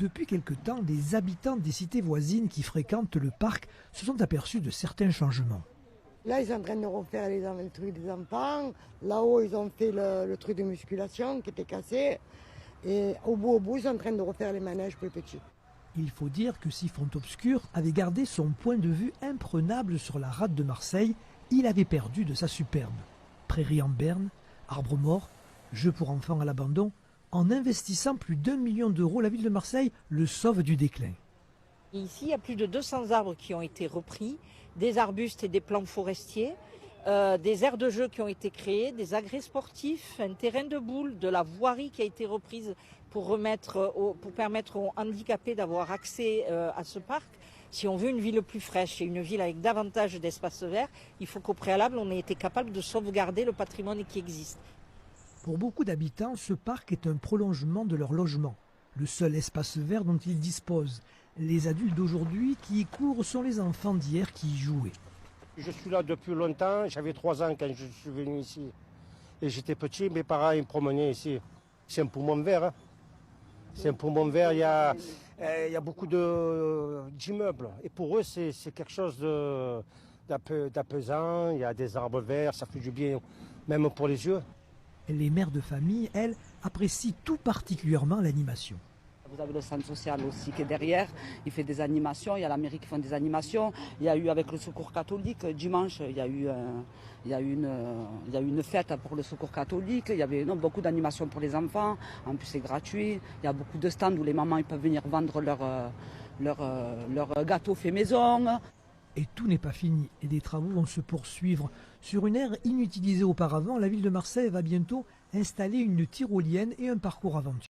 Depuis quelque temps, les habitants des cités voisines qui fréquentent le parc se sont aperçus de certains changements. Là, ils sont en train de refaire le truc des enfants. Là-haut, ils ont fait le truc de musculation qui était cassé. Et au bout, ils sont en train de refaire les manèges pour les petits. Il faut dire que si Fontobscur avait gardé son point de vue imprenable sur la rade de Marseille, il avait perdu de sa superbe. Prairies en berne, arbres morts, jeux pour enfants à l'abandon. En investissant plus d'1 million d'euros, la ville de Marseille le sauve du déclin. Ici, il y a plus de 200 arbres qui ont été repris, des arbustes et des plants forestiers, des aires de jeux qui ont été créées, des agrès sportifs, un terrain de boules, de la voirie qui a été reprise pour permettre aux handicapés d'avoir accès à ce parc. Si on veut une ville plus fraîche et une ville avec davantage d'espaces verts, il faut qu'au préalable, on ait été capable de sauvegarder le patrimoine qui existe. Pour beaucoup d'habitants, ce parc est un prolongement de leur logement, le seul espace vert dont ils disposent. Les adultes d'aujourd'hui qui y courent sont les enfants d'hier qui y jouaient. Je suis là depuis longtemps, j'avais 3 ans quand je suis venu ici. Et j'étais petit, mes parents ils me promenaient ici. C'est un poumon vert. Hein. C'est un poumon vert, il y a beaucoup d'immeubles. Et pour eux, c'est quelque chose d'apaisant, il y a des arbres verts, ça fait du bien, même pour les yeux. Les mères de famille, elles, apprécient tout particulièrement l'animation. Vous avez le centre social aussi qui est derrière, il fait des animations, il y a la mairie qui fait des animations, il y a eu avec le Secours catholique, dimanche, il y a eu une fête pour le Secours catholique, il y avait beaucoup d'animations pour les enfants, en plus c'est gratuit, il y a beaucoup de stands où les mamans ils peuvent venir vendre leur gâteau fait maison. Et tout n'est pas fini et des travaux vont se poursuivre. Sur une aire inutilisée auparavant, la ville de Marseille va bientôt installer une tyrolienne et un parcours aventure.